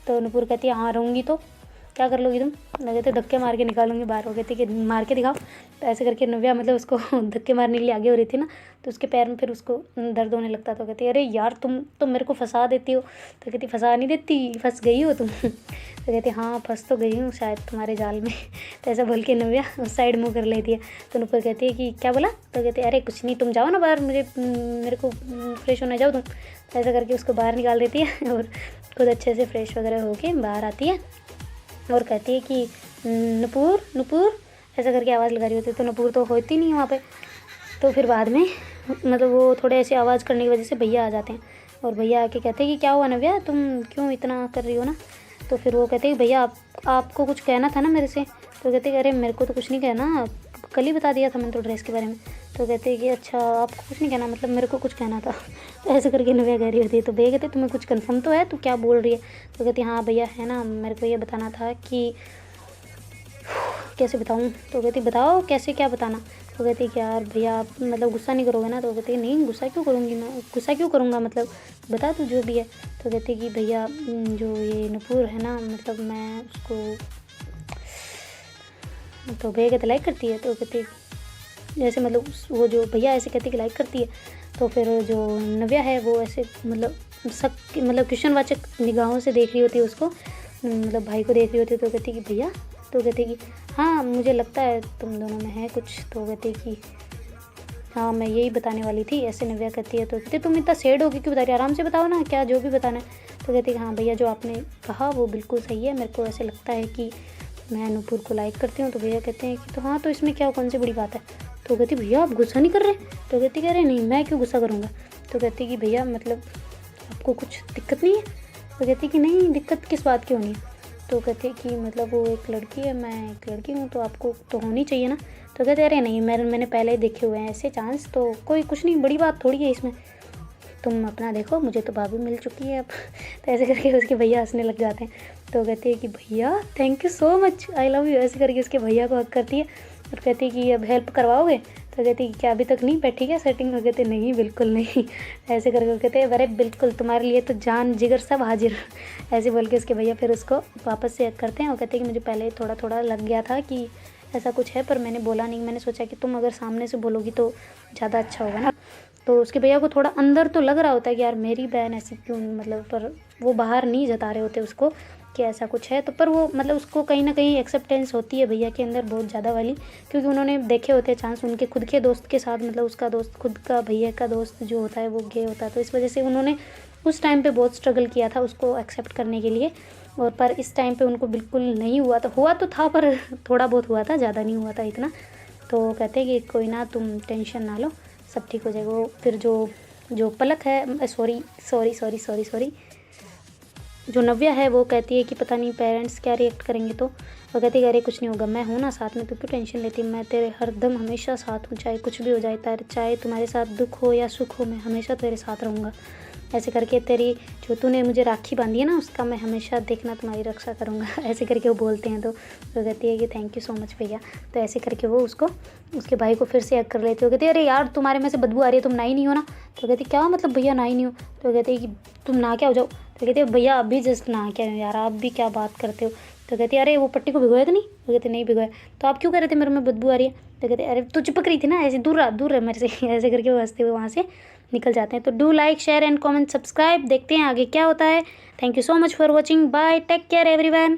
तो नुपुर कहती है हाँ रहूँगी, तो क्या कर लोगी तुम? लगे थे धक्के मार के निकालूंगी बाहर। हो कहती कि मार के दिखाओ। तो ऐसे करके नव्या मतलब उसको धक्के मारने के लिए आगे हो रही थी ना, तो उसके पैर में फिर उसको दर्द होने लगता। तो कहती है अरे यार तुम तो मेरे को फंसा देती हो। तो कहती फंसा नहीं देती, फंस गई हो तुम। तो कहती हाँ फंस तो गई हूँ शायद तुम्हारे जाल में। तो ऐसा बोल के नव्या उस साइड मुँह कर लेती है। तो नुपुर कहती है कि क्या बोला? तो कहती है अरे कुछ नहीं, तुम जाओ ना बाहर, मेरे को फ्रेश होना, जाओ तुम। तो ऐसा करके उसको बाहर निकाल देती है और खुद अच्छे से फ्रेश वगैरह होके बाहर आती है और कहती है कि नुपुर नुपुर ऐसा करके आवाज़ लगा रही होती है। तो नुपुर तो होती नहीं है वहाँ पे। तो फिर बाद में मतलब वो थोड़े ऐसे आवाज़ करने की वजह से भैया आ जाते हैं और भैया आके कहते हैं कि क्या हुआ नव्या, तुम क्यों इतना कर रही हो ना। तो फिर वो कहते हैं कि भैया आपको कुछ कहना था ना मेरे से। तो कहते हैं अरे मेरे को तो कुछ नहीं कहना, कल ही बता दिया था मैंने तो ड्रेस के बारे में। तो कहते हैं कि अच्छा आपको कुछ नहीं कहना, मतलब मेरे को कुछ कहना था। तो ऐसे करके नव्या कह रही होती है। तो भैया कहते तुम्हें कुछ कंफर्म तो है, तू क्या बोल रही है? तो कहती हाँ भैया है ना, मेरे को ये बताना था कि कैसे बताऊँ। तो कहती बताओ कैसे, क्या बताना। तो कहती कि यार भैया आप मतलब गुस्सा नहीं करोगे ना। तो कहती नहीं गुस्सा क्यों करूँगी मैं, गुस्सा क्यों करूँगा, मतलब बता तू जो भी है। तो कहती कि भैया जो ये नुपुर है ना, मतलब मैं उसको, तो भैया कहते लाइक करती है। तो कहती जैसे मतलब वो जो भैया ऐसे कहती कि लाइक करती है। तो फिर जो नव्या है वो ऐसे मतलब क्वेश्चनवाचक निगाहों से देख रही होती है उसको, मतलब भाई को देख रही होती है। तो कहती कि भैया, तो कहती कि हाँ मुझे लगता है तुम दोनों में है कुछ। तो कहती कि हाँ मैं यही बताने वाली थी, ऐसे नव्या कहती है। तो कहती तुम इतना सैड होगी क्यों बता रही, आराम से बताओ ना क्या जो भी बताना है। तो कहती कि हाँ भैया जो आपने कहा वो बिल्कुल सही है, मेरे को ऐसे लगता है कि मैं नुपुर को लाइक करती हूँ। तो भैया कहते हैं कि तो हाँ तो इसमें क्या कौन सी बड़ी बात है। तो कहती भैया आप गुस्सा नहीं कर रहे? तो कहती कह रहे नहीं मैं क्यों गुस्सा करूँगा। तो कहती कि भैया मतलब आपको कुछ दिक्कत नहीं है। तो कहती कि नहीं दिक्कत किस बात की होनी है। तो कहती कि मतलब वो एक लड़की है, मैं एक लड़की हूँ, तो आपको तो होनी चाहिए ना। तो कहते अरे नहीं मैंने पहले ही देखे हुए हैं ऐसे चांस, तो कोई कुछ नहीं, बड़ी बात थोड़ी है इसमें, तुम अपना देखो, मुझे तो भाभी मिल चुकी है अब। तो ऐसे करके उसके भैया हंसने लग जाते हैं। तो कहती है कि भैया thank you so much, I love you, ऐसे करके उसके भैया को हक करती है और कहती है कि अब हेल्प करवाओगे। तो कहती है क्या अभी तक नहीं बैठी क्या सेटिंग? हो कहते नहीं बिल्कुल नहीं। ऐसे करके कहते हैं अरे बिल्कुल तुम्हारे लिए तो जान जिगर सब हाजिर। ऐसे बोल के उसके भैया फिर उसको वापस से हक करते हैं और कहते हैं कि मुझे पहले थोड़ा थोड़ा लग गया था कि ऐसा कुछ है, पर मैंने बोला नहीं, मैंने सोचा कि तुम अगर सामने से बोलोगी तो ज़्यादा अच्छा होगा ना। तो उसके भैया को थोड़ा अंदर तो लग रहा होता है कि यार मेरी बहन ऐसी क्यों, मतलब पर वो बाहर नहीं जता रहे होते उसको कि ऐसा कुछ है। तो पर वो मतलब उसको कहीं ना कहीं एक्सेप्टेंस होती है भैया के अंदर बहुत ज़्यादा वाली, क्योंकि उन्होंने देखे होते हैं चांस उनके खुद के दोस्त के साथ, मतलब उसका दोस्त खुद का भैया का दोस्त जो होता है वो गे होता है। तो इस वजह से उन्होंने उस टाइम पे बहुत स्ट्रगल किया था उसको एक्सेप्ट करने के लिए, और पर इस टाइम पे उनको बिल्कुल नहीं हुआ। तो हुआ तो था पर थोड़ा बहुत हुआ था, ज़्यादा नहीं हुआ था इतना। तो कहते हैं कि कोई ना तुम टेंशन ना लो, सब ठीक हो जाएगा। वो फिर जो पलक है, सॉरी जो नव्या है वो कहती है कि पता नहीं पेरेंट्स क्या रिएक्ट करेंगे। तो वो कहती है अरे कुछ नहीं होगा, मैं हूँ ना साथ में, तू क्यों टेंशन लेती, मैं तेरे हरदम हमेशा साथ हूँ, चाहे कुछ भी हो जाए, चाहे तुम्हारे साथ दुख हो या सुख हो, मैं हमेशा तेरे साथ रहूँगा। ऐसे करके तेरी जो तूने मुझे राखी बांधी है ना उसका मैं हमेशा देखना तुम्हारी रक्षा करूँगा। ऐसे करके वो बोलते हैं। तो वो कहती है कि थैंक यू सो मच भैया। तो ऐसे करके वो उसको उसके भाई को फिर से हक कर लेती है। वो कहती है अरे यार तुम्हारे में से बदबू आ रही है, तुम नहाई नहीं हो ना। तो कहती क्या मतलब भैया नहाई नहीं हो। तो कहती है कि तुम नहा के हो जाओ। तो कहती है भैया अभी जस्ट नहा के आए यार, आप भी क्या बात करते हो। तो कहती है अरे वो पट्टी को भिगोया तो नहीं। तो कहते नहीं भिगोया। तो आप क्यों कह रहे थे मेरे में बदबू आ रही है। तो कहते अरे तू चिपक रही थी ना, ऐसे दूर रह मेरे से। ऐसे करके वो हंसते हुए वहाँ से निकल जाते हैं। तो do like share and comment subscribe, देखते हैं आगे क्या होता है। Thank you so much for watching, bye, take care everyone.